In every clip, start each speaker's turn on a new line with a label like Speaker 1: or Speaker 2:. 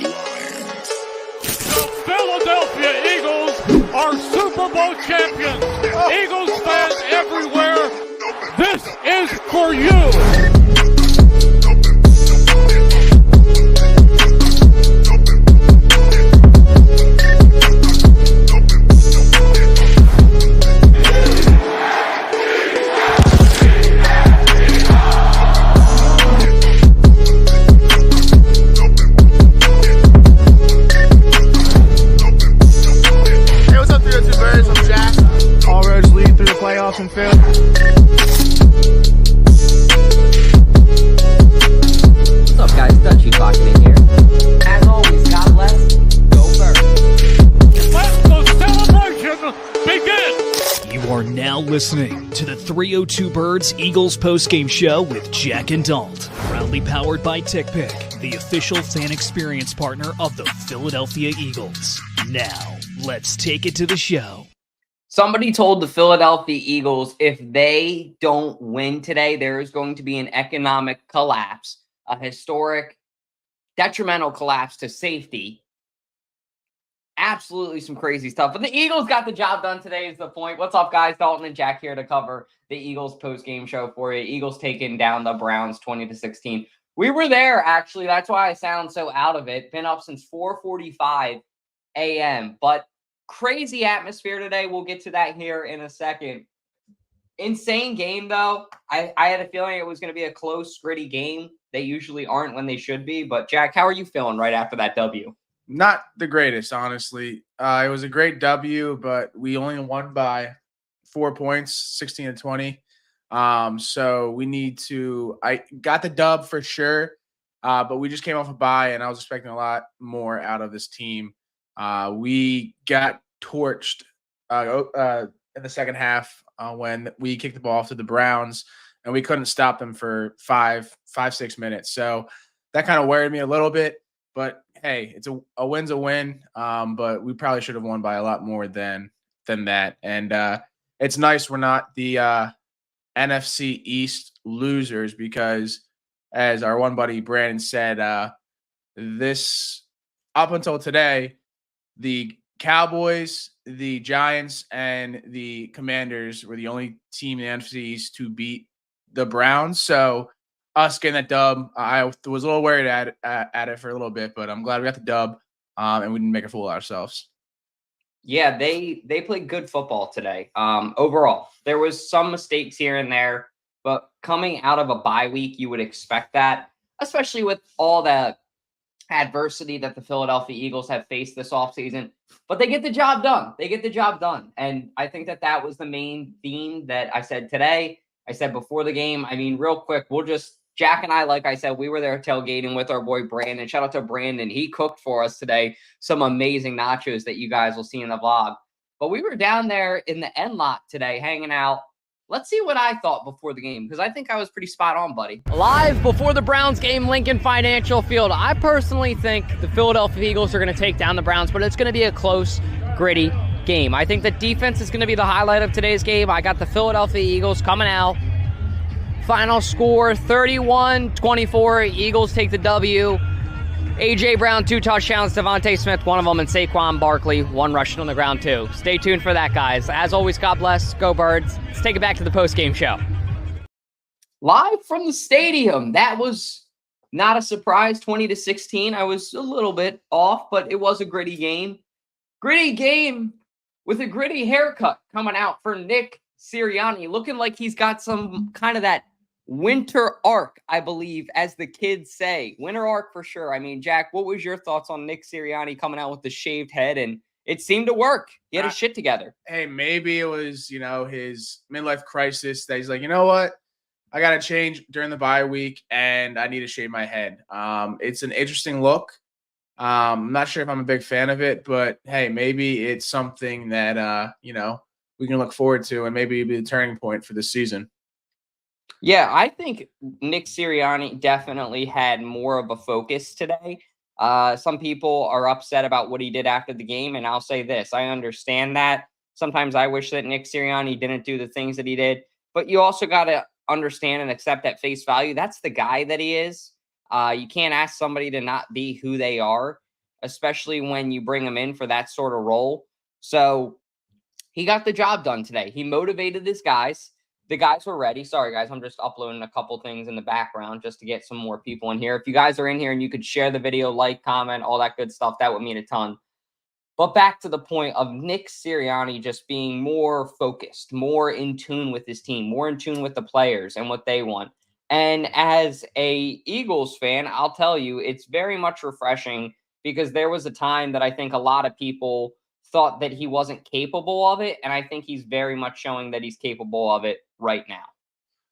Speaker 1: The Philadelphia Eagles are Super Bowl champions. Eagles fans everywhere, this is for you.
Speaker 2: And Phil.
Speaker 3: What's up, guys? Dutchie clocking in here. As always, God bless. Go first.
Speaker 1: Let the celebration begin.
Speaker 4: You are now listening to the 302 Birds Eagles postgame show with Jack and Dalt. Proudly powered by TickPick, the official fan experience partner of the Philadelphia Eagles. Now, let's take it to the show.
Speaker 3: Somebody told the Philadelphia Eagles if they don't win today, there is going to be an economic collapse, a historic, detrimental collapse to safety. Absolutely some crazy stuff. But the Eagles got the job done today is the point. What's up, guys? Dalton and Jack here to cover the Eagles post-game show for you. Eagles taking down the Browns 20-16. We were there, actually. That's why I sound so out of it. Been up since 4:45 a.m., but crazy atmosphere today. We'll get to that here in a second. Insane game, though. I had a feeling it was going to be a close, gritty game. They usually aren't when they should be. But, Jack, how are you feeling right after that W?
Speaker 2: Not the greatest, honestly. It was a great W, but we only won by 4 points, 16-20. So we need to – I got the dub for sure, but we just came off a bye, and I was expecting a lot more out of this team. We got torched in the second half when we kicked the ball to the Browns, and we couldn't stop them for 6 minutes. So that kind of worried me a little bit. But hey, it's a win's a win. But we probably should have won by a lot more than that. And it's nice we're not the NFC East losers because, as our one buddy Brandon said, this up until today, the Cowboys, the Giants, and the Commanders were the only team in the NFC East to beat the Browns. So us getting that dub, I was a little worried at it for a little bit, but I'm glad we got the dub and we didn't make a fool of ourselves.
Speaker 3: Yeah, they played good football today. Overall, there was some mistakes here and there, but coming out of a bye week, you would expect that, especially with all the adversity that the Philadelphia Eagles have faced this offseason, but they get the job done. They get the job done. And I think that was the main theme that I said today. I said before the game. I mean, real quick, Jack and I, like I said, we were there tailgating with our boy Brandon. Shout out to Brandon. He cooked for us today some amazing nachos that you guys will see in the vlog. But we were down there in the end lot today hanging out. Let's see what I thought before the game, because I think I was pretty spot on, buddy. Live before the Browns game, Lincoln Financial Field. I personally think the Philadelphia Eagles are going to take down the Browns, but it's going to be a close, gritty game. I think the defense is going to be the highlight of today's game. I got the Philadelphia Eagles coming out. Final score, 31-24. Eagles take the W. A.J. Brown, 2 touchdowns. Devontae Smith, 1 of them. And Saquon Barkley, 1 rushing on the ground, too. Stay tuned for that, guys. As always, God bless. Go Birds. Let's take it back to the postgame show. Live from the stadium. That was not a surprise, 20-16. I was a little bit off, but it was a gritty game. Gritty game with a gritty haircut coming out for Nick Sirianni. Looking like he's got some kind of that winter arc, I believe, as the kids say. Winter arc for sure. I mean, Jack, what was your thoughts on Nick Sirianni coming out with the shaved head? And it seemed to work. He had his shit together.
Speaker 2: Hey, maybe it was, his midlife crisis that he's like, you know what? I got to change during the bye week and I need to shave my head. It's an interesting look. I'm not sure if I'm a big fan of it, but hey, maybe it's something that, we can look forward to and maybe be the turning point for this season.
Speaker 3: Yeah, I think Nick Sirianni definitely had more of a focus today. Some people are upset about what he did after the game, and I'll say this. I understand that. Sometimes I wish that Nick Sirianni didn't do the things that he did, but you also got to understand and accept at face value. That's the guy that he is. You can't ask somebody to not be who they are. especially when you bring him in for that sort of role. So he got the job done today. He motivated his guys. The guys were ready. Sorry, guys, I'm just uploading a couple things in the background just to get some more people in here. If you guys are in here and you could share the video, like, comment, all that good stuff, that would mean a ton. But back to the point of Nick Sirianni just being more focused, more in tune with his team, more in tune with the players and what they want. And as a Eagles fan, I'll tell you, it's very much refreshing because there was a time that I think a lot of people thought that he wasn't capable of it. And I think he's very much showing that he's capable of it right now.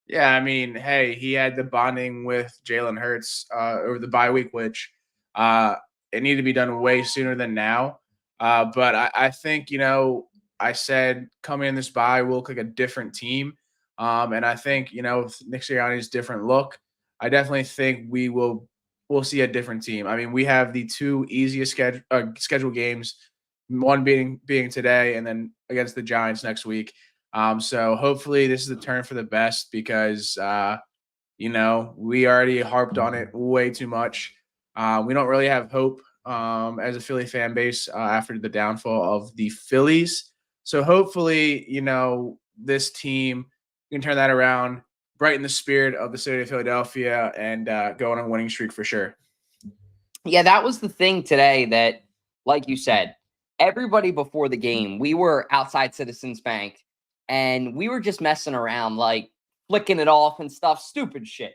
Speaker 2: Yeah, I mean, hey, he had the bonding with Jalen Hurts over the bye week, which it needed to be done way sooner than now. But I think, I said coming in this bye, we'll look like a different team. And I think, with Nick Sirianni's different look, I definitely think we'll see a different team. I mean, we have the two easiest schedule games, one being today and then against the Giants next week. So hopefully this is a turn for the best because, we already harped on it way too much. We don't really have hope as a Philly fan base after the downfall of the Phillies. So hopefully, this team can turn that around, brighten the spirit of the city of Philadelphia, and go on a winning streak for sure.
Speaker 3: Yeah, that was the thing today that, like you said, everybody before the game, we were outside Citizens Bank and we were just messing around, like flicking it off and stuff, stupid shit.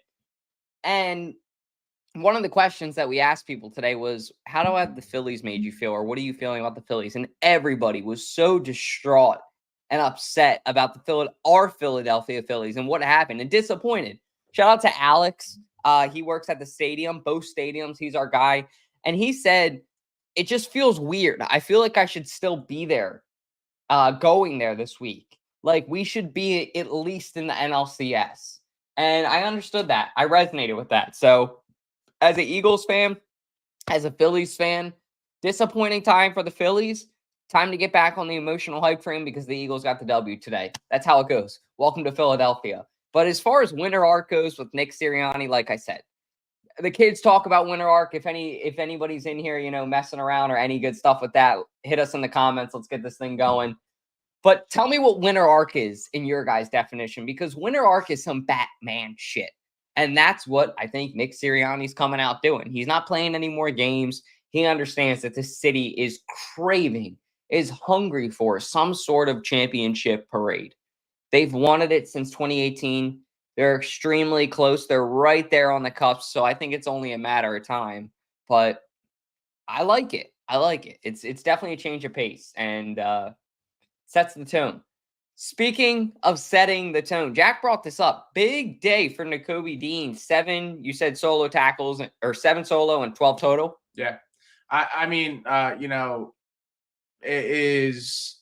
Speaker 3: And one of the questions that we asked people today was, how have the Phillies made you feel? Or what are you feeling about the Phillies? And everybody was so distraught and upset about our Philadelphia Phillies and what happened and disappointed. Shout out to Alex. He works at the stadium, both stadiums. He's our guy. And he said, it just feels weird. I feel like I should still be there, going there this week. Like we should be at least in the NLCS. And I understood that. I resonated with that. So as an Eagles fan, as a Phillies fan, disappointing time for the Phillies. Time to get back on the emotional hype train because the Eagles got the W today. That's how it goes. Welcome to Philadelphia. But as far as winter arc goes with Nick Sirianni, like I said, the kids talk about winter arc. If anybody's in here, messing around or any good stuff with that, hit us in the comments. Let's get this thing going. But tell me what winter arc is in your guys' definition, because winter arc is some Batman shit. And that's what I think Nick Sirianni's coming out doing. He's not playing any more games. He understands that this city is hungry for some sort of championship parade. They've wanted it since 2018. They're extremely close. They're right there on the cusp. So I think it's only a matter of time. But I like it. It's definitely a change of pace and sets the tone. Speaking of setting the tone, Jack brought this up. Big day for Nakobe Dean. 7 solo tackles, or 7 solo and 12 total.
Speaker 2: Yeah. I mean, it's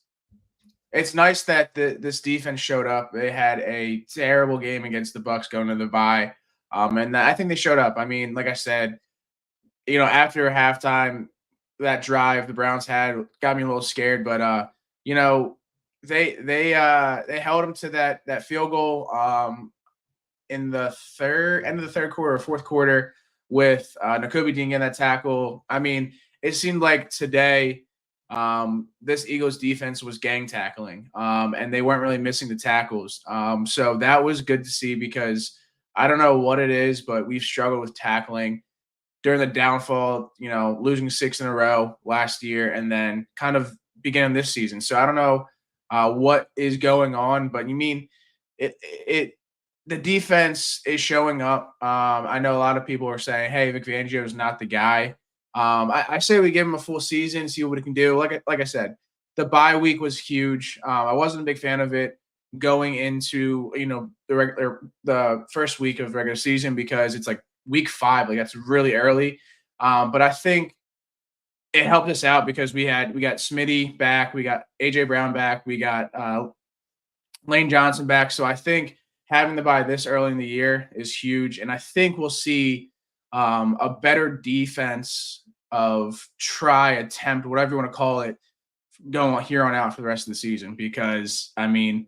Speaker 2: nice that this defense showed up. They had a terrible game against the Bucs going to the bye. And I think they showed up. I mean, like I said, after halftime, that drive the Browns had got me a little scared, but they held them to that field goal in the end of the third quarter or fourth quarter with Nakobe Dean getting that tackle. I mean, it seemed like today this Eagles defense was gang tackling, and they weren't really missing the tackles. So that was good to see because I don't know what it is, but we've struggled with tackling during the downfall, losing 6 in a row last year and then kind of beginning this season. So I don't know what is going on, but you mean the defense is showing up. I know a lot of people are saying, hey, Vic Fangio is not the guy. I say we give him a full season, see what he can do. Like I said, the bye week was huge. I wasn't a big fan of it going into the first week of regular season because it's like week 5, like that's really early. But I think it helped us out because we got Smitty back, we got AJ Brown back, we got Lane Johnson back. So I think having the bye this early in the year is huge, and I think we'll see a better defense of attempt, whatever you want to call it, going here on out for the rest of the season. Because I mean,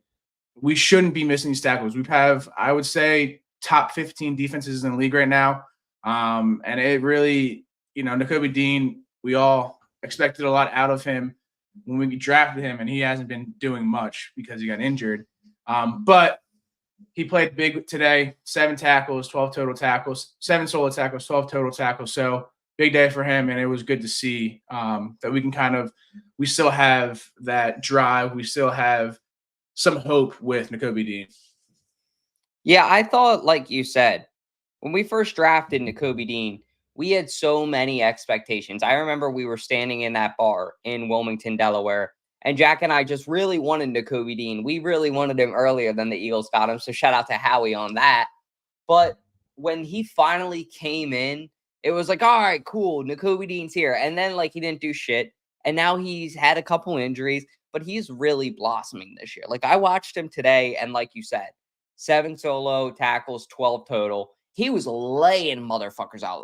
Speaker 2: we shouldn't be missing these tackles. We have, I would say, top 15 defenses in the league right now, and it really, Nakobe Dean we all expected a lot out of him when we drafted him, and he hasn't been doing much because he got injured. But he played big today, 7 tackles, 12 total tackles, 7 solo tackles, 12 total tackles. So big day for him, and it was good to see that we can we still have that drive. We still have some hope with Nakobe Dean.
Speaker 3: Yeah, I thought, like you said, when we first drafted Nakobe Dean, we had so many expectations. I remember we were standing in that bar in Wilmington, Delaware, and Jack and I just really wanted Nakobe Dean. We really wanted him earlier than the Eagles got him, so shout out to Howie on that. But when he finally came in, it was like, all right, cool, Nakobe Dean's here. And then, like, he didn't do shit, and now he's had a couple injuries, but he's really blossoming this year. Like, I watched him today, and like you said, 7 solo tackles, 12 total. He was laying motherfuckers out,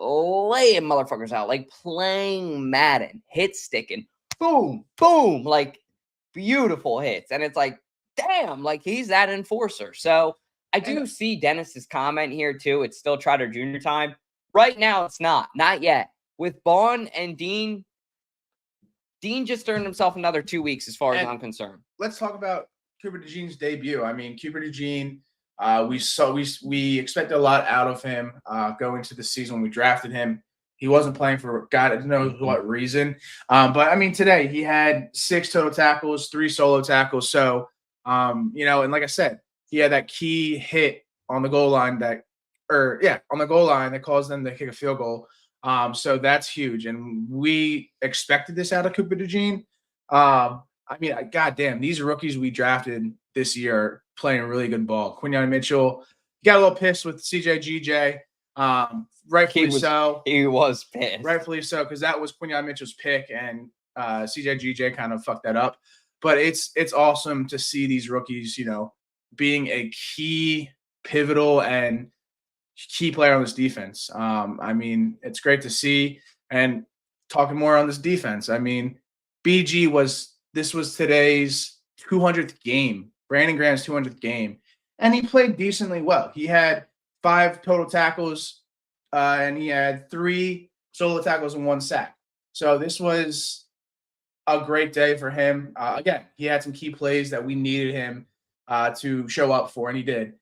Speaker 3: like playing Madden, hit sticking, boom, boom, like beautiful hits. And it's like, damn, like he's that enforcer. So I do see Dennis's comment here too. It's still Trotter Junior time. Right now, it's not yet. With Bond and Dean just earned himself another 2 weeks as far as I'm concerned.
Speaker 2: Let's talk about Cooper DeJean's debut. I mean, Cooper DeJean, we expected a lot out of him going to the season when we drafted him. He wasn't playing for God knows what reason. But I mean, today he had 6 total tackles, 3 solo tackles. So, and like I said, he had that key hit on the goal line that caused them to kick a field goal. So that's huge. And we expected this out of Cooper DeJean. I mean, goddamn, these rookies we drafted this year are playing really good ball. Quinyon Mitchell got a little pissed with CJGJ. Rightfully so.
Speaker 3: He was pissed.
Speaker 2: Rightfully so, because that was Quinyon Mitchell's pick, and CJGJ kind of fucked that up. But it's awesome to see these rookies, being a key, pivotal, and key player on this defense. I mean, it's great to see. And talking more on this defense, I mean, this was today's 200th game, Brandon Graham's 200th game, and he played decently well. He had 5 total tackles, and he had 3 solo tackles and 1 sack. So this was a great day for him. Again, he had some key plays that we needed him to show up for, and he did.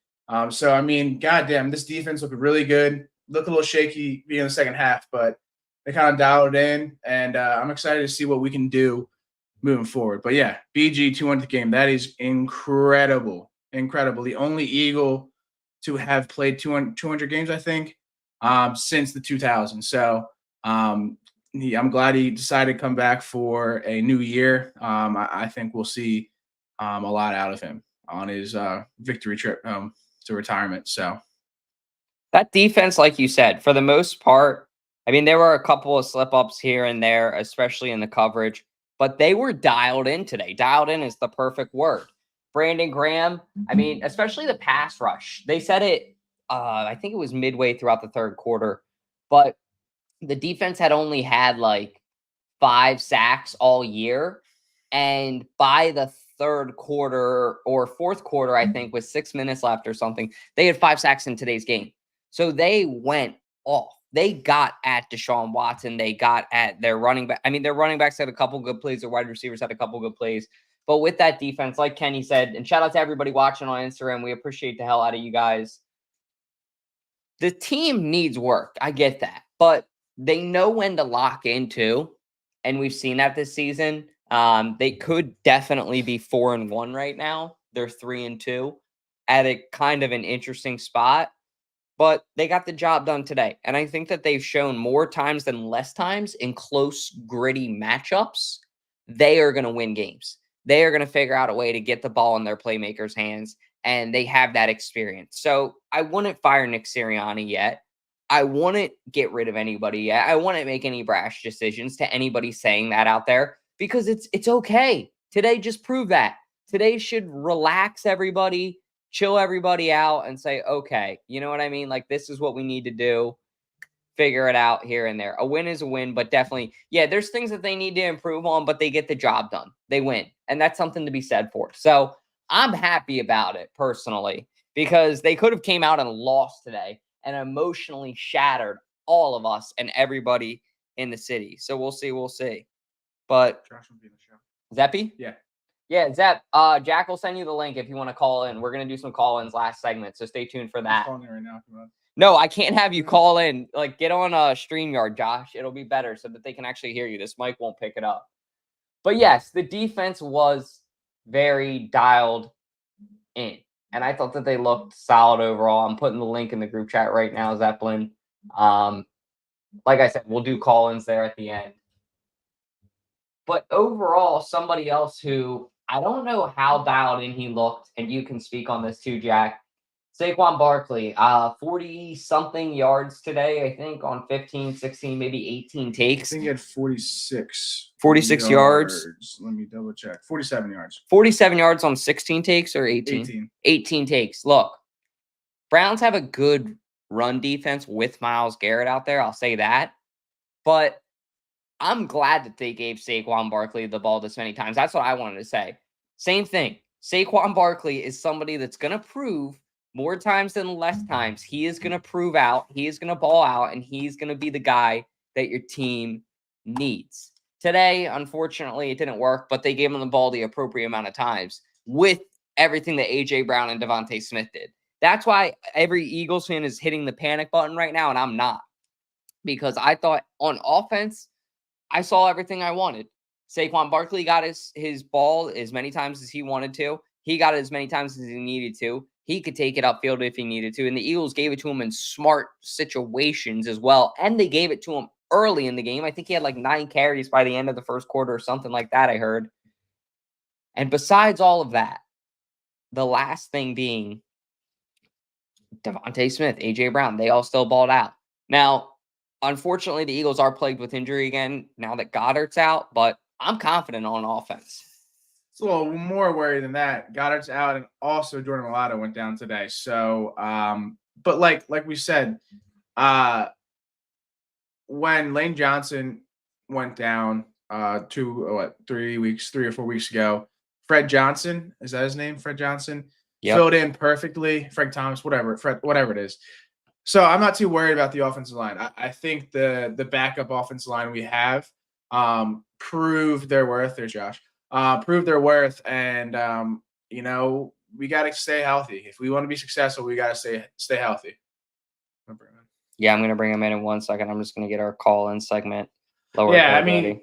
Speaker 2: So, I mean, goddamn, this defense looked really good. Looked a little shaky in the second half, but they kind of dialed it in, and I'm excited to see what we can do moving forward. But yeah, BG 200th game, that is incredible. Incredible. The only Eagle to have played 200 games, I think, since the 2000s. So I'm glad he decided to come back for a new year. I think we'll see a lot out of him on his victory trip to retirement. So
Speaker 3: that defense, like you said, for the most part, I mean, there were a couple of slip-ups here and there, especially in the coverage, but they were dialed in today. Dialed in is the perfect word. Brandon Graham, I mean, especially the pass rush. They said it, I think it was midway throughout the third quarter, but the defense had only had like 5 sacks all year. And by the third quarter or fourth quarter, I think, with 6 minutes left or something, they had 5 sacks in today's game. So they went off. They got at Deshaun Watson. They got at their running back. I mean, their running backs had a couple good plays. Their wide receivers had a couple good plays. But with that defense, like Kenny said, and shout out to everybody watching on Instagram. We appreciate the hell out of you guys. The team needs work. I get that. But they know when to lock in too. And we've seen that this season. They could definitely be 4-1 right now. They're 3-2 at a kind of an interesting spot. But they got the job done today. And I think that they've shown more times than less times in close, gritty matchups, they are going to win games. They are going to figure out a way to get the ball in their playmakers' hands, and they have that experience. So I wouldn't fire Nick Sirianni yet. I wouldn't get rid of anybody yet. I wouldn't make any brash decisions to anybody saying that out there, because it's okay. Today just proved that. Today should relax everybody, chill everybody out, and say, okay, you know what I mean? Like, this is what we need to do. Figure it out here and there. A win is a win, but definitely, yeah, there's things that they need to improve on, but they get the job done. They win. And that's something to be said for. So I'm happy about it personally, because they could have came out and lost today and emotionally shattered all of us and everybody in the city. So we'll see. We'll see. But
Speaker 2: Josh will be in the show.
Speaker 3: Zeppy?
Speaker 2: Yeah.
Speaker 3: Yeah, Zepp. Jack will send you the link if you want to call in. We're going to do some call-ins last segment, so stay tuned for
Speaker 2: I'm
Speaker 3: that.
Speaker 2: calling you right now if you want.
Speaker 3: No, I can't have you call in. Like, get on StreamYard, Josh. It'll be better so that they can actually hear you. This mic won't pick it up. But yes, the defense was very dialed in. And I thought that they looked solid overall. I'm putting the link in the group chat right now, Zeppelin. Like I said, we'll do call-ins there at the end. But overall, somebody else who I don't know how dialed in he looked, and you can speak on this too, Jack. Saquon Barkley, 40-something yards today, I think, on 15, 16, maybe 18
Speaker 2: I
Speaker 3: takes.
Speaker 2: think he had 46.
Speaker 3: 46 yards.
Speaker 2: Let me double check. 47 yards.
Speaker 3: 47 yards on 16 takes or 18?
Speaker 2: 18.
Speaker 3: 18 takes. Look, Browns have a good run defense with Myles Garrett out there. I'll say that. But I'm glad that they gave Saquon Barkley the ball this many times. That's what I wanted to say. Same thing. Saquon Barkley is somebody that's going to prove more times than less times. He is going to prove out. He is going to ball out, and he's going to be the guy that your team needs. Today, unfortunately, it didn't work, but they gave him the ball the appropriate amount of times with everything that A.J. Brown and Devontae Smith did. That's why every Eagles fan is hitting the panic button right now, and I'm not. Because I thought on offense, I saw everything I wanted. Saquon Barkley got his ball as many times as he wanted to. He got it as many times as he needed to. He could take it upfield if he needed to. And the Eagles gave it to him in smart situations as well. And they gave it to him early in the game. I think he had like 9 carries by the end of the first quarter or something like that, I heard. And besides all of that, the last thing being Devontae Smith, A.J. Brown, they all still balled out. Now, unfortunately, the Eagles are plagued with injury again now that Goddard's out, but I'm confident on offense.
Speaker 2: It's a little more worried than that. Goddard's out, and also Jordan Mailata went down today. So, but like we said, when Lane Johnson went down 3 or 4 weeks ago, Fred Johnson, is that his name? Fred Johnson filled in perfectly. Frank Thomas, whatever it is. So I'm not too worried about the offensive line. I think the backup offensive line we have proved their worth. There's Josh. Proved their worth, and we got to stay healthy. If we want to be successful, we got to stay healthy.
Speaker 3: Yeah, I'm going to bring him in 1 second. I'm just going to get our call-in segment
Speaker 2: lower. Yeah, I mean,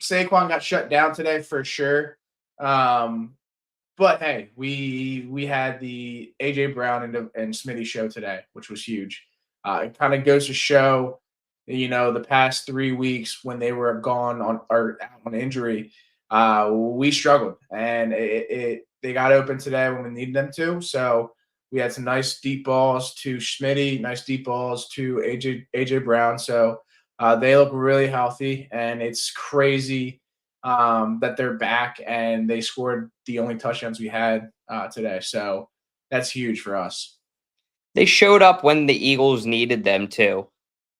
Speaker 2: Saquon got shut down today for sure. But hey, we had the A.J. Brown and Smitty show today, which was huge. It kind of goes to show, the past 3 weeks when they were gone on injury, we struggled, and they got open today when we needed them to. So we had some nice deep balls to Smitty, nice deep balls to A.J. Brown. So they look really healthy, and it's crazy that they're back, and they scored the only touchdowns we had today. So that's huge for us.
Speaker 3: They showed up when the Eagles needed them to.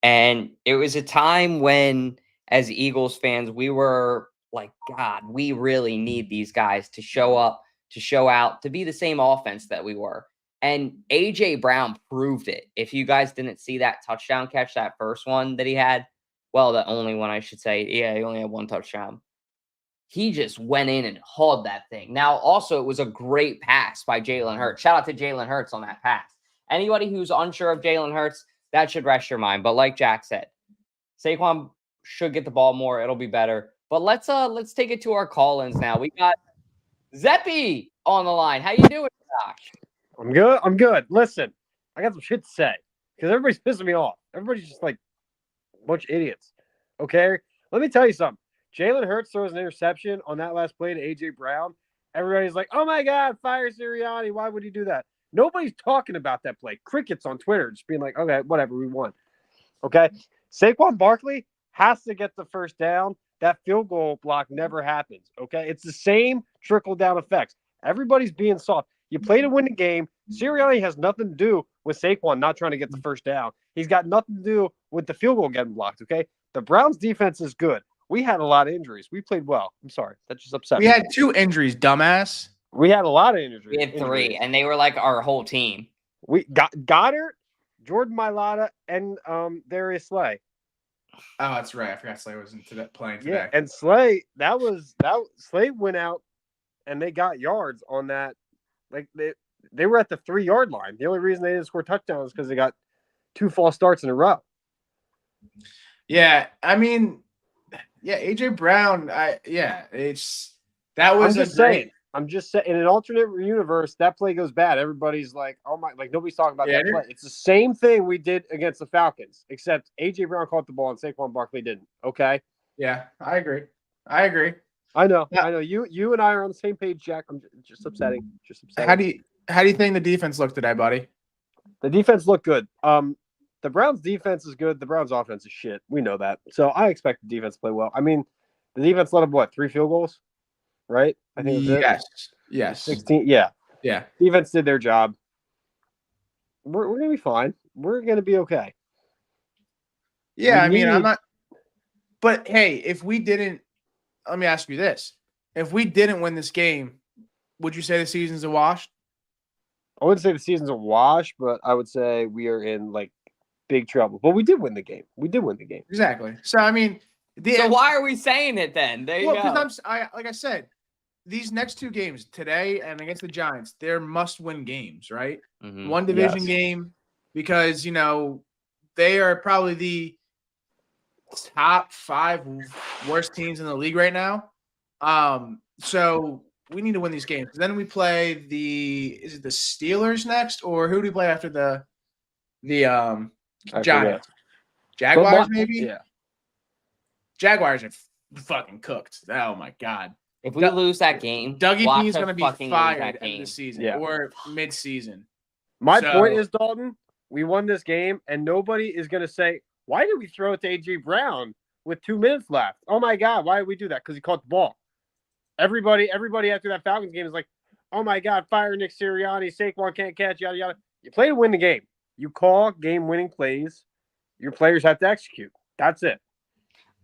Speaker 3: And it was a time when, as Eagles fans, we were like, God, we really need these guys to show up, to show out, to be the same offense that we were. And A.J. Brown proved it. If you guys didn't see that touchdown catch, that first one that he had, well, the only one I should say, yeah, he only had 1 touchdown. He just went in and hauled that thing. Now, also, it was a great pass by Jalen Hurts. Shout out to Jalen Hurts on that pass. Anybody who's unsure of Jalen Hurts, that should rest your mind. But like Jack said, Saquon should get the ball more. It'll be better. But let's take it to our call-ins now. We got Zeppy on the line. How you doing, Josh?
Speaker 5: I'm good. Listen, I got some shit to say because everybody's pissing me off. Everybody's just like a bunch of idiots. Okay? Let me tell you something. Jalen Hurts throws an interception on that last play to A.J. Brown. Everybody's like, oh, my God, fire Sirianni. Why would he do that? Nobody's talking about that play. Crickets on Twitter just being like, okay, whatever, we won. Okay? Saquon Barkley has to get the first down. That field goal block never happens. Okay? It's the same trickle-down effects. Everybody's being soft. You play to win the game. Sirianni has nothing to do with Saquon not trying to get the first down. He's got nothing to do with the field goal getting blocked, okay? The Browns' defense is good. We had a lot of injuries. We played well. I'm sorry. That just upset me.
Speaker 2: We had 2 injuries, dumbass.
Speaker 5: We had a lot of injuries.
Speaker 3: We had 3, and they were like our whole team.
Speaker 5: We got Goddard, Jordan Mailata, and Darius Slay.
Speaker 2: Oh, that's right. I forgot Slay was playing today.
Speaker 5: Yeah, and Slay, Slay went out and they got yards on that. Like they were at the 3-yard line. The only reason they didn't score touchdowns is because they got 2 false starts in a row.
Speaker 2: Yeah, I mean, yeah, AJ Brown. That was
Speaker 5: I'm just saying. In an alternate universe, that play goes bad. Everybody's like, "Oh my!" Like nobody's talking about that play. It's the same thing we did against the Falcons, except AJ Brown caught the ball and Saquon Barkley didn't. Okay.
Speaker 2: Yeah, I agree. I
Speaker 5: know.
Speaker 2: Yeah.
Speaker 5: I know. You and I are on the same page, Jack. I'm just upsetting.
Speaker 2: How do you think the defense looked today, buddy?
Speaker 5: The defense looked good. The Browns' defense is good. The Browns' offense is shit. We know that. So I expect the defense to play well. I mean, the defense let up 3 field goals, right? I think
Speaker 2: that's it. Yes.
Speaker 5: 16. Yeah.
Speaker 2: Yeah.
Speaker 5: Defense did their job. We're gonna be fine. We're gonna be okay.
Speaker 2: Yeah, I'm not. But hey, if we didn't, let me ask you this: if we didn't win this game, would you say the season's a wash?
Speaker 5: I wouldn't say the season's a wash, but I would say we are in big trouble. But we did win the game.
Speaker 2: Exactly. So I mean,
Speaker 3: so why are we saying it then? There you go.
Speaker 2: Because like I said, these next 2 games today and against the Giants, they're must-win games, right?
Speaker 3: Mm-hmm.
Speaker 2: One division game, because they are probably the top 5 worst teams in the league right now. So we need to win these games. Then we play is it the Steelers next, or who do we play after the Giants? Jaguars, maybe?
Speaker 5: Yeah.
Speaker 2: Jaguars are fucking cooked. Oh my God.
Speaker 3: If we lose that game,
Speaker 2: Dougie P is going to be fired at the season or mid-season.
Speaker 5: My point is, Dalton, we won this game, and nobody is going to say, why did we throw it to AJ Brown with 2 minutes left? Oh my God, why did we do that? Because he caught the ball. Everybody after that Falcons game is like, oh my God, fire Nick Sirianni, Saquon can't catch, yada, yada. You play to win the game. You call game-winning plays. Your players have to execute. That's it.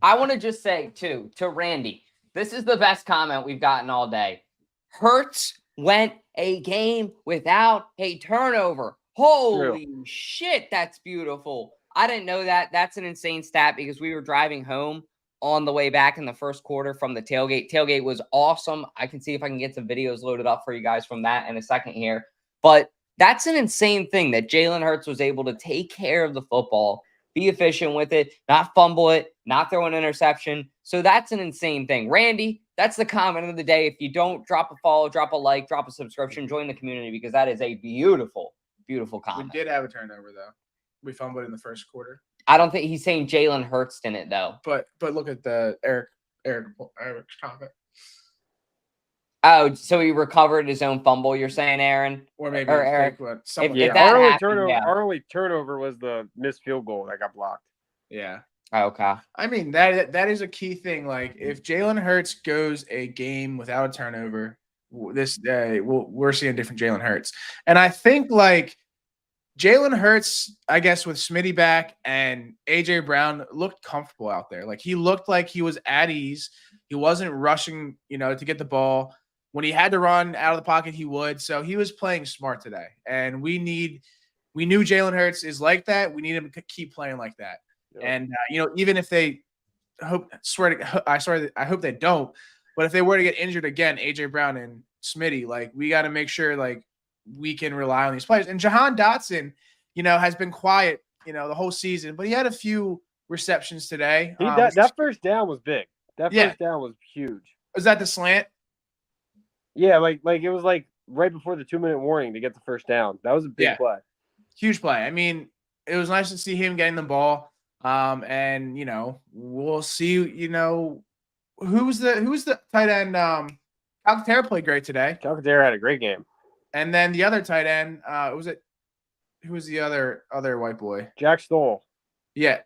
Speaker 3: I want to just say, too, to Randy, this is the best comment we've gotten all day. Hurts went a game without a turnover. Holy shit, that's beautiful. I didn't know that. That's an insane stat because we were driving home on the way back in the first quarter from the tailgate. Tailgate was awesome. I can see if I can get some videos loaded up for you guys from that in a second here. But that's an insane thing that Jalen Hurts was able to take care of the football, be efficient with it, not fumble it, not throw an interception. So that's an insane thing. Randy, that's the comment of the day. If you don't, drop a follow, drop a like, drop a subscription, join the community because that is a beautiful, beautiful comment.
Speaker 2: We did have a turnover, though. We fumbled in the first quarter.
Speaker 3: I don't think he's saying Jalen Hurts in it, though.
Speaker 2: But look at the Eric's comment.
Speaker 3: Oh, so he recovered his own fumble, you're saying, Aaron?
Speaker 2: Or maybe
Speaker 3: Eric.
Speaker 5: Our only turnover was the missed field goal that got blocked.
Speaker 2: Yeah.
Speaker 3: Okay.
Speaker 2: I mean, that is a key thing. Like, if Jalen Hurts goes a game without a turnover, we're seeing different Jalen Hurts. And I think, Jalen Hurts, I guess, with Smitty back and AJ Brown looked comfortable out there. Like, he looked like he was at ease. He wasn't rushing, to get the ball. When he had to run out of the pocket, he would. So he was playing smart today. And we knew Jalen Hurts is like that. We need him to keep playing like that. Yeah. And, even if they I hope they don't. But if they were to get injured again, AJ Brown and Smitty, we got to make sure, we can rely on these players. And Jahan Dotson, has been quiet, the whole season, but he had a few receptions today.
Speaker 5: That first down was big. First down was huge.
Speaker 2: Was that the slant?
Speaker 5: Yeah, it was right before the 2-minute warning to get the first down. That was a big play.
Speaker 2: Huge play. I mean, it was nice to see him getting the ball. And we'll see, who's the tight end? Calcaterra played great today.
Speaker 5: Calcaterra had a great game.
Speaker 2: And then the other tight end, who was the other white boy?
Speaker 5: Jack Stoll.
Speaker 2: Yeah.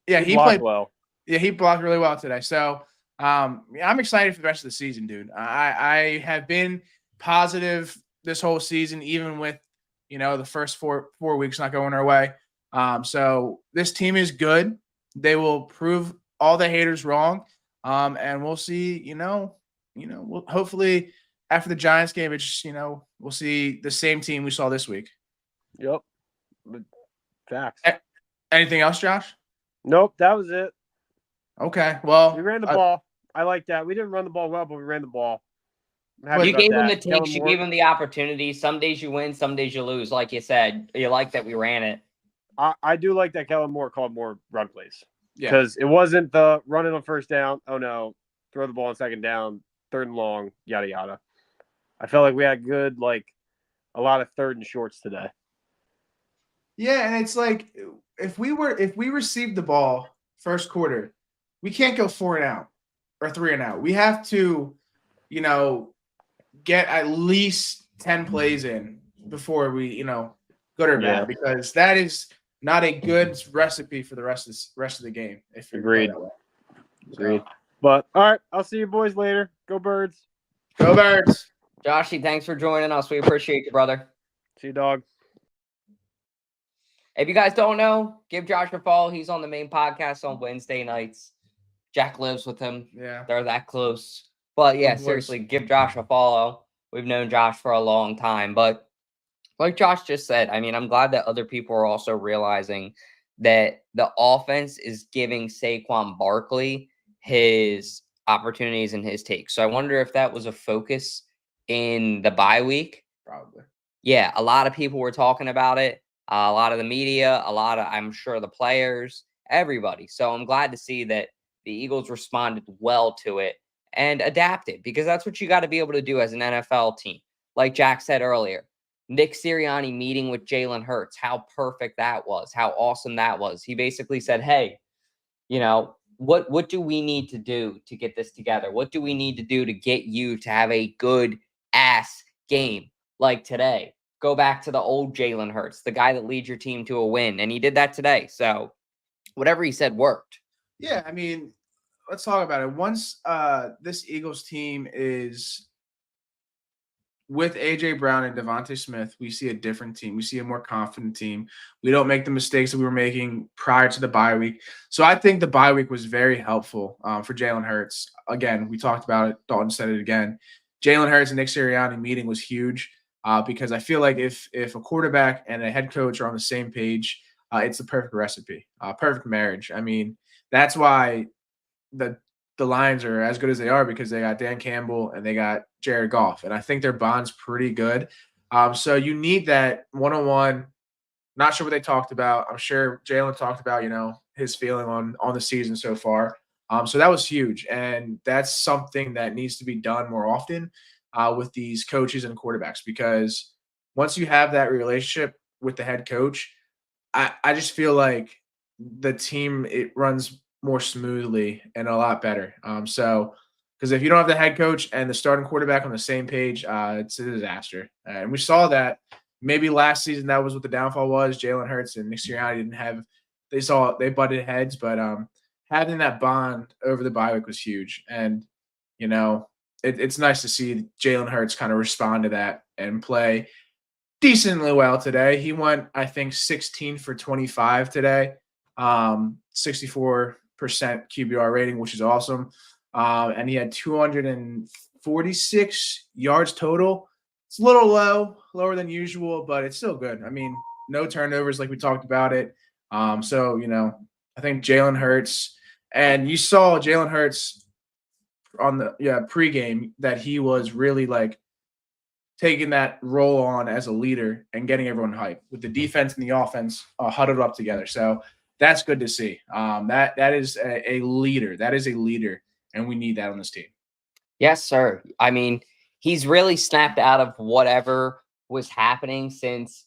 Speaker 2: Yeah, he played well. Yeah, he blocked really well today. So I'm excited for the rest of the season, dude. I have been positive this whole season, even with the first four weeks not going our way. So this team is good. They will prove all the haters wrong. And we'll see, we'll hopefully after the Giants game, it's just, we'll see the same team we saw this week.
Speaker 5: Yep. Facts.
Speaker 2: Anything else, Josh?
Speaker 5: Nope, that was it.
Speaker 2: Okay. Well,
Speaker 5: We ran the ball. I like that. We didn't run the ball well, but we ran the ball. I'm happy
Speaker 3: You
Speaker 5: about
Speaker 3: gave him
Speaker 5: that.
Speaker 3: the takes.
Speaker 5: Kellen
Speaker 3: You
Speaker 5: Moore.
Speaker 3: gave him the opportunity. Some days you win, some days you lose. Like you said, you like that we ran it.
Speaker 5: I do like that Kellen Moore called more run plays.
Speaker 2: Yeah.
Speaker 5: Because it wasn't the running on first down. Oh, no. Throw the ball on second down, third and long, yada, yada. I felt like we had good, like, a lot of third and shorts today.
Speaker 2: Yeah, and it's like if we received the ball first quarter, we can't go 4 and out or 3 and out. We have to, get at least 10 plays in before we, go to bed because that is not a good recipe for the rest of the game. If you play
Speaker 5: Agreed.
Speaker 2: that way.
Speaker 5: Agreed. But all right, I'll see you boys later. Go Birds.
Speaker 2: Go Birds.
Speaker 3: Joshy, thanks for joining us. We appreciate you, brother.
Speaker 5: See you, dog.
Speaker 3: If you guys don't know, give Josh a follow. He's on the main podcast on Wednesday nights. Jack lives with him.
Speaker 2: Yeah.
Speaker 3: They're that close. But yeah,
Speaker 2: Good voice.
Speaker 3: seriously, give Josh a follow. We've known Josh for a long time. But like Josh just said, I mean, I'm glad that other people are also realizing that the offense is giving Saquon Barkley his opportunities and his takes. So I wonder if that was a focus in the bye week.
Speaker 2: Probably.
Speaker 3: Yeah, a lot of people were talking about it. A lot of the media, I'm sure the players, everybody. So I'm glad to see that the Eagles responded well to it and adapted because that's what you got to be able to do as an NFL team. Like Jack said earlier, Nick Sirianni meeting with Jalen Hurts, how perfect that was, how awesome that was. He basically said, hey, what do we need to do to get this together? What do we need to do to get you to have a good ass game like today? Go back to the old Jalen Hurts, the guy that leads your team to a win. And he did that today. So whatever he said worked.
Speaker 2: Yeah, I mean, let's talk about it. Once this Eagles team is with A.J. Brown and Devontae Smith, we see a different team. We see a more confident team. We don't make the mistakes that we were making prior to the bye week. So I think the bye week was very helpful for Jalen Hurts. Again, we talked about it. Dalton said it again. Jalen Hurts and Nick Sirianni meeting was huge. Because I feel like if a quarterback and a head coach are on the same page, it's the perfect recipe, perfect marriage. I mean, that's why the Lions are as good as they are because they got Dan Campbell and they got Jared Goff, and I think their bond's pretty good. So you need that one-on-one. Not sure what they talked about. I'm sure Jalen talked about his feeling on the season so far. So that was huge, and that's something that needs to be done more often. With these coaches and quarterbacks, because once you have that relationship with the head coach, I just feel like the team, it runs more smoothly and a lot better. Because if you don't have the head coach and the starting quarterback on the same page, it's a disaster. And we saw that maybe last season that was what the downfall was. Jalen Hurts and Nick Sirianni didn't have – they butted heads, but having that bond over the bye week was huge. And, it's nice to see Jalen Hurts kind of respond to that and play decently well today. He went, I think, 16 for 25 today, 64% QBR rating, which is awesome. And he had 246 yards total. It's a little lower than usual, but it's still good. I mean, no turnovers like we talked about it. I think Jalen Hurts, and you saw Jalen Hurts on the pregame that he was really like taking that role on as a leader and getting everyone hyped with the defense and the offense huddled up together. So that's good to see. That is a leader. That is a leader, and we need that on this team.
Speaker 3: Yes, sir. I mean, he's really snapped out of whatever was happening since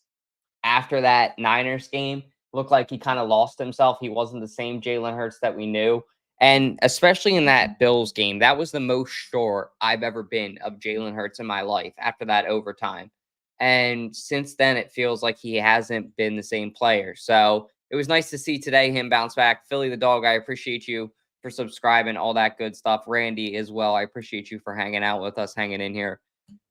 Speaker 3: after that Niners game. Looked like he kind of lost himself. He wasn't the same Jalen Hurts that we knew. And especially in that Bills game, that was the most sure I've ever been of Jalen Hurts in my life after that overtime. And since then, it feels like he hasn't been the same player. So it was nice to see today him bounce back. Philly the dog, I appreciate you for subscribing, all that good stuff. Randy as well, I appreciate you for hanging out with us, hanging in here.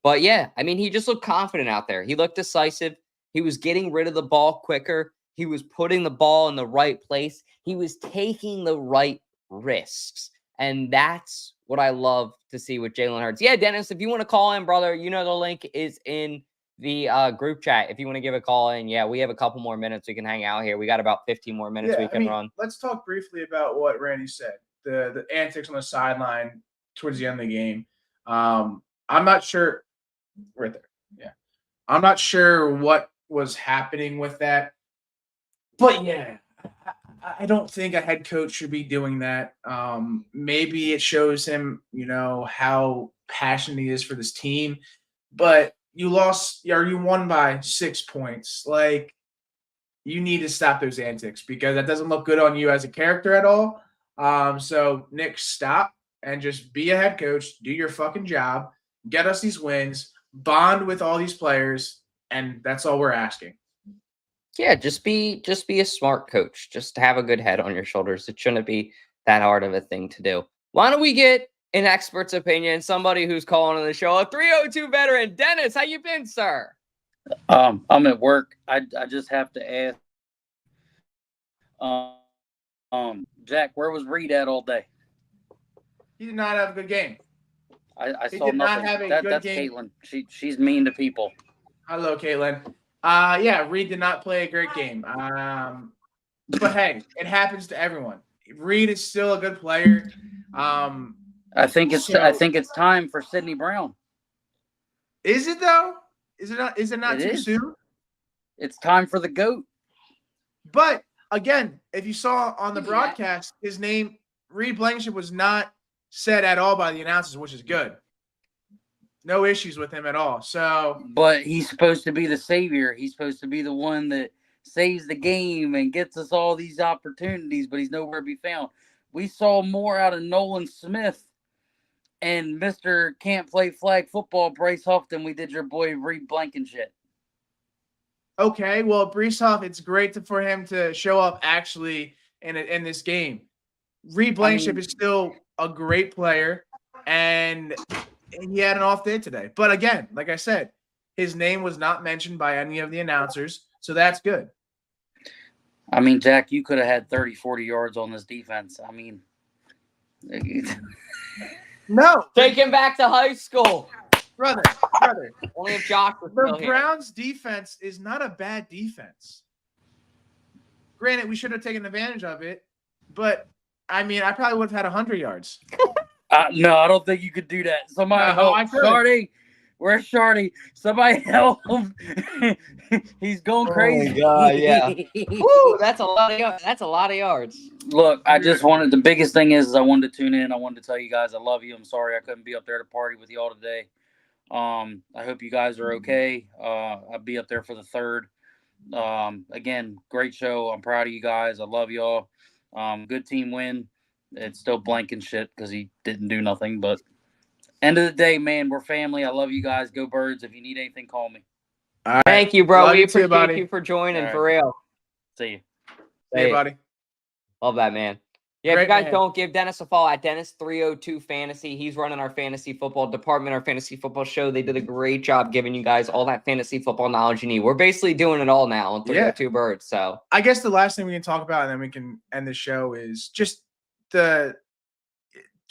Speaker 3: But yeah, I mean, he just looked confident out there. He looked decisive. He was getting rid of the ball quicker. He was putting the ball in the right place. He was taking the right risks. And that's what I love to see with Jalen Hurts. Yeah, Dennis, if you want to call in, brother, the link is in the group chat. If you want to give a call in, we have a couple more minutes we can hang out here. We got about 15 more minutes we can run.
Speaker 2: Let's talk briefly about what Randy said. the antics on the sideline towards the end of the game. I'm not sure. Right there. Yeah. I'm not sure what was happening with that. But yeah, I don't think a head coach should be doing that. Maybe it shows him, how passionate he is for this team. But you won by 6 points. Like, you need to stop those antics because that doesn't look good on you as a character at all. So Nick, stop and just be a head coach. Do your fucking job. Get us these wins. Bond with all these players, and that's all we're asking.
Speaker 3: Yeah, just be a smart coach. Just have a good head on your shoulders. It shouldn't be that hard of a thing to do. Why don't we get an expert's opinion, somebody who's calling on the show, a 302 veteran. Dennis, how you been, sir?
Speaker 6: I'm at work. I just have to ask. Jack, where was Reed at all day?
Speaker 2: He did not have a good game.
Speaker 6: I
Speaker 2: He
Speaker 6: saw
Speaker 2: did not
Speaker 6: nothing.
Speaker 2: have a good
Speaker 6: That's
Speaker 2: game.
Speaker 6: Caitlin. She's mean to people.
Speaker 2: Hello, Caitlin. Yeah, Reed did not play a great game. But hey, it happens to everyone. Reed is still a good player.
Speaker 6: I think it's time for Sidney Brown.
Speaker 2: Is it though? Is it not too soon?
Speaker 6: It's time for the GOAT.
Speaker 2: But again, if you saw on the broadcast, his name, Reed Blankenship, was not said at all by the announcers, which is good. No issues with him at all. So,
Speaker 6: but he's supposed to be the savior. He's supposed to be the one that saves the game and gets us all these opportunities, but he's nowhere to be found. We saw more out of Nolan Smith and Mr. Can't Play Flag Football Bryce Huff than we did your boy Reed Blankenship.
Speaker 2: Okay, well, Bryce Huff, it's great for him to show up actually in this game. Reed Blankenship is still a great player, and he had an off day today. But again, like I said, his name was not mentioned by any of the announcers, so that's good.
Speaker 6: Jack, you could have had 30, 40 yards on this defense.
Speaker 2: No.
Speaker 3: Take him back to high school.
Speaker 2: Brother.
Speaker 3: Only if Josh was
Speaker 2: The
Speaker 3: still here.
Speaker 2: Browns' defense is not a bad defense. Granted, we should have taken advantage of it, but, I probably would have had 100 yards.
Speaker 6: No, I don't think you could do that. Somebody help. Shardy. Where's Shardy? Somebody help him. He's going crazy.
Speaker 3: Oh, God, yeah. Woo, that's a lot of yards.
Speaker 6: Look, the biggest thing is I wanted to tune in. I wanted to tell you guys I love you. I'm sorry I couldn't be up there to party with y'all today. I hope you guys are okay. I'll be up there for the 3rd. Again, great show. I'm proud of you guys. I love y'all. Good team win. It's still Blankenship because he didn't do nothing. But end of the day, man, we're family. I love you guys. Go Birds. If you need anything, call me.
Speaker 2: All right.
Speaker 3: Thank you, bro.
Speaker 2: Love
Speaker 3: We
Speaker 2: you too,
Speaker 3: appreciate
Speaker 2: buddy.
Speaker 3: you for joining,
Speaker 6: All right.
Speaker 3: for real.
Speaker 6: See you.
Speaker 2: Hey, buddy.
Speaker 3: Love that, man. Yeah,
Speaker 2: Great
Speaker 3: if you guys
Speaker 2: man.
Speaker 3: don't, give Dennis a follow at Dennis302 Fantasy. He's running our fantasy football department, our fantasy football show. They did a great job giving you guys all that fantasy football knowledge you need. We're basically doing it all now on 302 Birds. So
Speaker 2: I guess the last thing we can talk about, and then we can end the show, is just the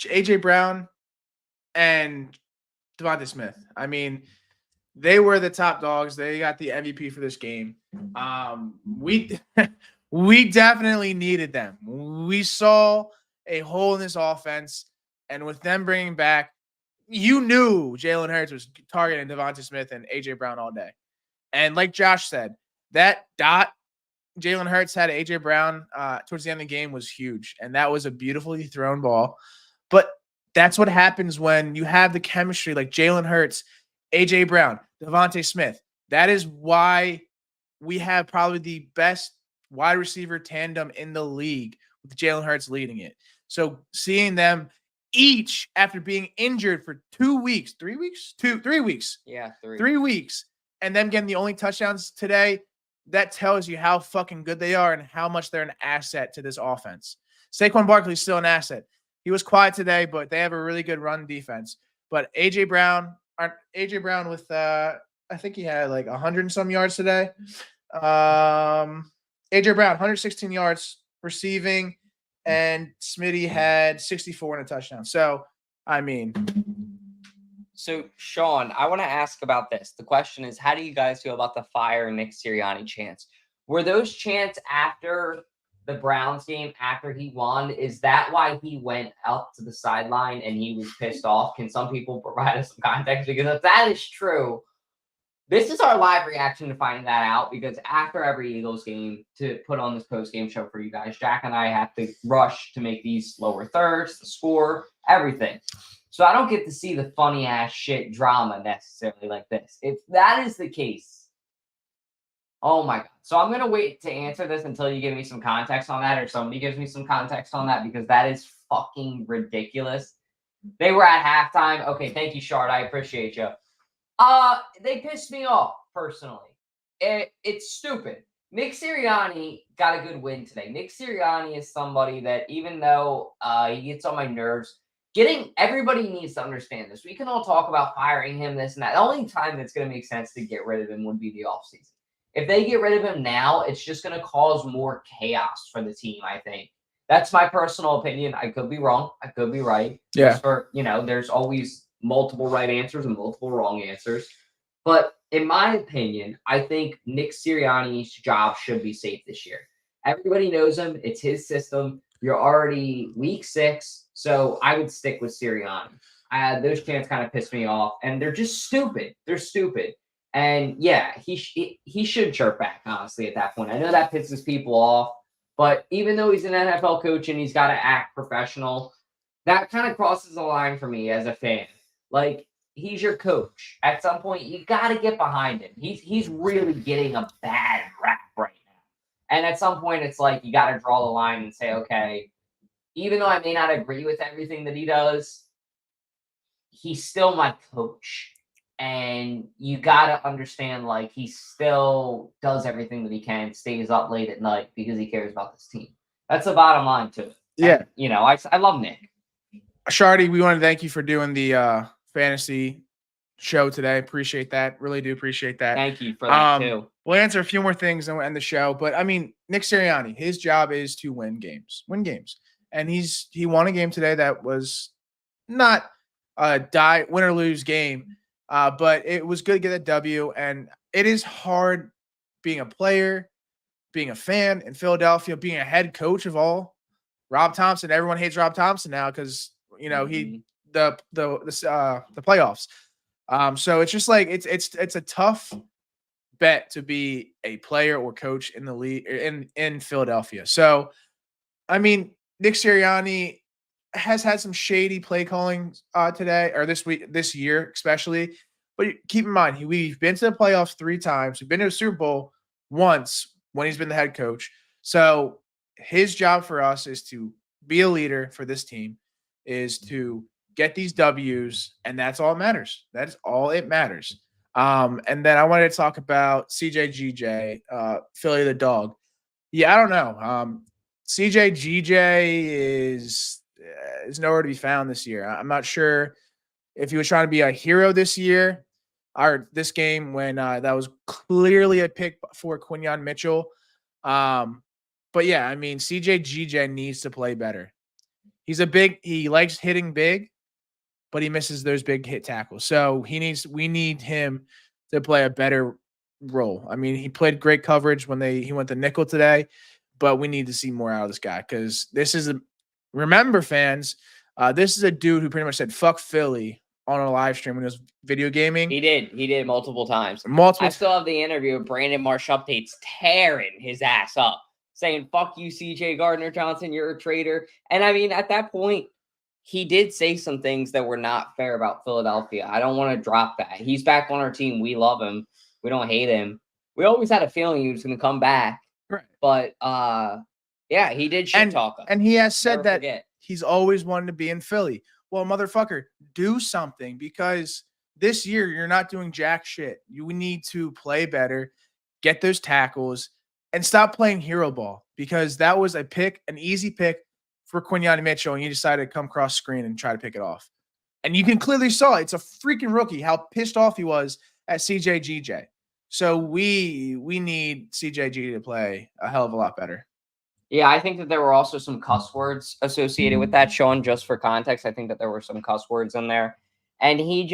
Speaker 2: A.J. Brown and Devontae Smith. They were the top dogs. They got the MVP for this game. We definitely needed them. We saw a hole in this offense, and with them bringing back, you knew Jalen Hurts was targeting Devontae Smith and A.J. Brown all day. And like Josh said, that dot Jalen Hurts had A.J. Brown towards the end of the game was huge, and that was a beautifully thrown ball. But that's what happens when you have the chemistry like Jalen Hurts, A.J. Brown, Devontae Smith. That is why we have probably the best wide receiver tandem in the league with Jalen Hurts leading it. So seeing them each after being injured for 2 weeks, 3 weeks, 3 weeks.
Speaker 3: yeah,
Speaker 2: 3 weeks, and them getting the only touchdowns today, that tells you how fucking good they are and how much they're an asset to this offense. Saquon Barkley is still an asset. He was quiet today, but they have a really good run defense. But A.J. Brown with I think he had like 100 and some yards today. A.J. Brown, 116 yards receiving, and Smitty had 64 and a touchdown. So,
Speaker 3: So, Sean, I want to ask about this. The question is, how do you guys feel about the fire Nick Sirianni chants? Were those chants after the Browns game after he won? Is that why he went up to the sideline and he was pissed off? Can some people provide us some context? Because if that is true, this is our live reaction to finding that out, because after every Eagles game to put on this post-game show for you guys, Jack and I have to rush to make these lower thirds, the score, everything. So I don't get to see the funny-ass shit drama necessarily like this. If that is the case, oh my God. So I'm going to wait to answer this until you give me some context on that, or somebody gives me some context on that, because that is fucking ridiculous. They were at halftime. Okay, thank you, Shard. I appreciate you. They pissed me off, personally. It's stupid. Nick Sirianni got a good win today. Nick Sirianni is somebody that, even though he gets on my nerves, everybody needs to understand this. We can all talk about firing him, this and that. The only time that's going to make sense to get rid of him would be the offseason. If they get rid of him now, it's just going to cause more chaos for the team, I think. That's my personal opinion. I could be wrong. I could be right.
Speaker 2: Yeah.
Speaker 3: There's always multiple right answers and multiple wrong answers. But in my opinion, I think Nick Sirianni's job should be safe this year. Everybody knows him. It's his system. You're already week 6, so I would stick with Sirianni. Those chants kind of piss me off, and they're just stupid. They're stupid. And yeah, he should chirp back, honestly, at that point. I know that pisses people off, but even though he's an NFL coach and he's got to act professional, that kind of crosses the line for me as a fan. Like, he's your coach. At some point, you got to get behind him. He's really getting a bad rap right now. And at some point, it's like you got to draw the line and say, okay, even though I may not agree with everything that he does, he's still my coach. And you got to understand, like, he still does everything that he can, stays up late at night because he cares about this team. That's the bottom line to it.
Speaker 2: Yeah.
Speaker 3: And, I love Nick.
Speaker 2: Shardy, we want to thank you for doing the fantasy show today. Appreciate that. Really do appreciate that.
Speaker 3: Thank you for that, too.
Speaker 2: We'll answer a few more things and we'll end the show. But, I mean, Nick Sirianni, his job is to win games. And he won a game today that was not a win or lose game. But it was good to get a W, and it is hard being a player, being a fan in Philadelphia, being a head coach of all. Rob Thompson, everyone hates Rob Thompson now because he the playoffs. So it's just like it's a tough bet to be a player or coach in the league in Philadelphia. So I mean, Nick Sirianni has had some shady play calling today or this year especially. But keep in mind, we've been to the playoffs 3 times. We've been to a Super Bowl once when he's been the head coach. So his job for us is to be a leader for this team, is to get these W's, and that's all it matters. That is all it matters. And then I wanted to talk about CJGJ, Philly the dog. Yeah, I don't know. CJGJ is nowhere to be found this year. I'm not sure if he was trying to be a hero this year or this game when that was clearly a pick for Quinyon Mitchell. But yeah, I mean, CJGJ needs to play better. He likes hitting big, but he misses those big hit tackles. So we need him to play a better role. I mean, he played great coverage when he went to nickel today, but we need to see more out of this guy because remember, fans, this is a dude who pretty much said fuck Philly on a live stream when he was video gaming.
Speaker 3: He did multiple times. I still have the interview of Brandon Marsh updates tearing his ass up, saying fuck you, CJ Gardner-Johnson, you're a traitor. And I mean, at that point, he did say some things that were not fair about Philadelphia. I don't want to drop that. He's back on our team. We love him. We don't hate him. We always had a feeling he was going to come back.
Speaker 2: Right.
Speaker 3: But yeah, he did shit talk us.
Speaker 2: And he has said
Speaker 3: Never forget.
Speaker 2: He's always wanted to be in Philly. Well, motherfucker, do something because this year you're not doing jack shit. You need to play better, get those tackles, and stop playing hero ball because that was an easy pick for Quinyon Mitchell, and you decided to come cross screen and try to pick it off. And you can clearly saw it's a freaking rookie how pissed off he was at CJGJ. So we need CJG to play a hell of a lot better.
Speaker 3: Yeah, I think that there were also some cuss words associated with that, Sean, just for context. I think that there were some cuss words in there. And he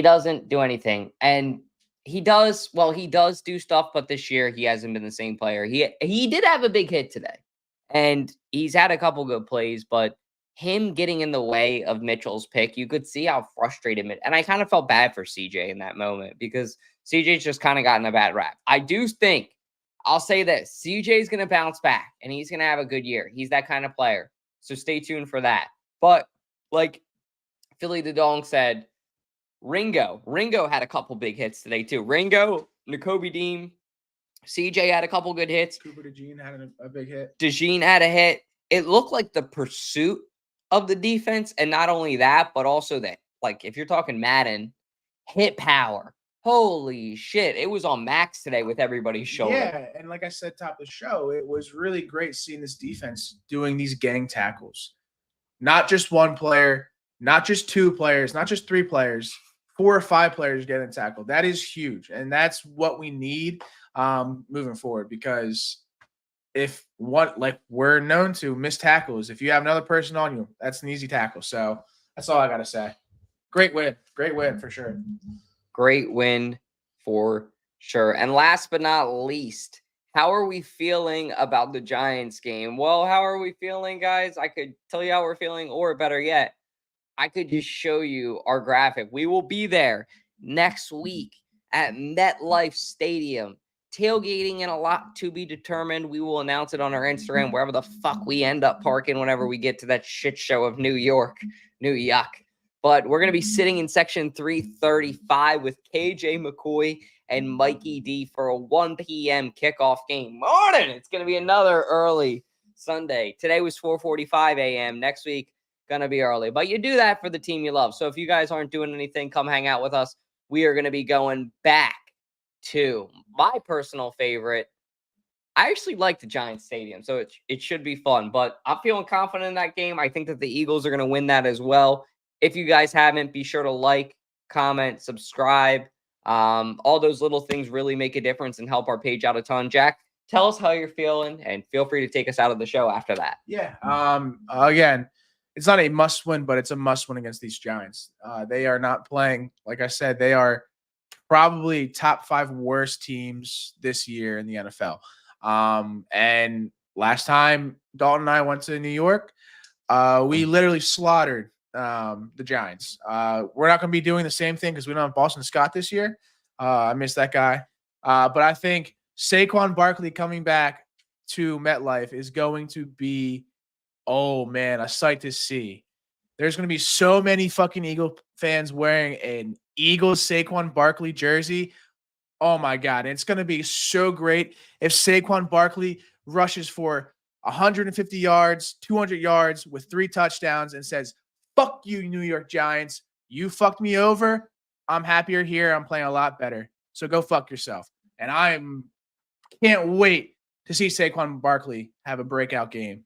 Speaker 3: doesn't do anything. And He does do stuff, but this year he hasn't been the same player. He did have a big hit today, and he's had a couple good plays, but him getting in the way of Mitchell's pick, you could see how frustrated and I kind of felt bad for CJ in that moment because CJ's just kind of gotten a bad rap. I do think, I'll say this, CJ's going to bounce back, and he's going to have a good year. He's that kind of player, so stay tuned for that. But like Philly the Dong said, Ringo had a couple big hits today too. Ringo, Nakobe Dean, CJ had a couple good hits.
Speaker 2: Cooper DeJean had a big hit.
Speaker 3: DeJean had a hit. It looked like the pursuit of the defense, and not only that, but also that, like, if you're talking Madden, hit power. Holy shit. It was on max today with everybody's shoulder.
Speaker 2: Yeah, and like I said, top of the show, it was really great seeing this defense doing these gang tackles. Not just one player, not just two players, not just three players, 4 or 5 players getting tackled. That is huge, and that's what we need moving forward, because if what, like, we're known to miss tackles, if you have another person on you, that's an easy tackle. So that's all I got to say. Great win for sure.
Speaker 3: Great win for sure. And last but not least, how are we feeling about the Giants game? Well, how are we feeling, guys? I could tell you how we're feeling, or better yet, I could just show you our graphic. We will be there next week at MetLife Stadium. Tailgating and a lot to be determined. We will announce it on our Instagram, wherever the fuck we end up parking whenever we get to that shit show of New York. But we're going to be sitting in section 335 with KJ McCoy and Mikey D for a 1 p.m. kickoff game. Morning! It's going to be another early Sunday. Today was 4:45 a.m. Next week, going to be early. But you do that for the team you love. So if you guys aren't doing anything, come hang out with us. We are going to be going back to my personal favorite. I actually like the Giants Stadium, so it should be fun. But I'm feeling confident in that game. I think that the Eagles are going to win that as well. If you guys haven't, be sure to like, comment, subscribe. All those little things really make a difference and help our page out a ton. Jack, tell us how you're feeling, and feel free to take us out of the show after that.
Speaker 2: Yeah. Again, it's not a must win, but it's a must win against these Giants. They are not playing, like I said, they are probably top 5 worst teams this year in the NFL. And last time Dalton and I went to New York, we literally slaughtered the Giants. We're not going to be doing the same thing because we don't have Boston Scott this year. I miss that guy. But I think Saquon Barkley coming back to MetLife is going to be, oh man, a sight to see. There's going to be so many fucking Eagle fans wearing an Eagles Saquon Barkley jersey. Oh my God. It's going to be so great if Saquon Barkley rushes for 150 yards, 200 yards with 3 touchdowns and says, "Fuck you, New York Giants. You fucked me over. I'm happier here. I'm playing a lot better. So go fuck yourself." And I can't wait to see Saquon Barkley have a breakout game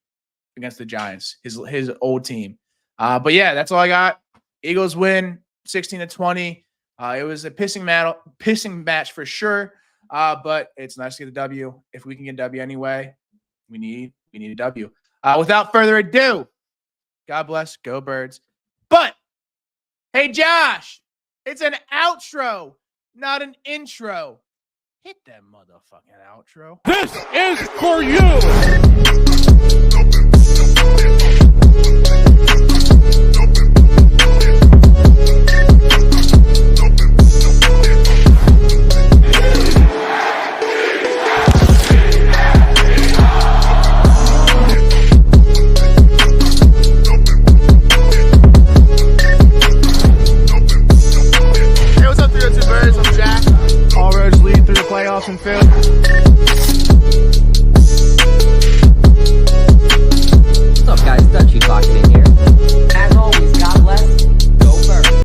Speaker 2: against the Giants, his old team. But yeah, that's all I got. Eagles win 16-20. It was a pissing match for sure. But it's nice to get a W. If we can get a W anyway, we need a W. Without further ado, God bless, go Birds. But hey, Josh, it's an outro, not an intro. Hit that motherfucking outro.
Speaker 1: This is for you.
Speaker 2: All roads lead through the playoffs and Phil.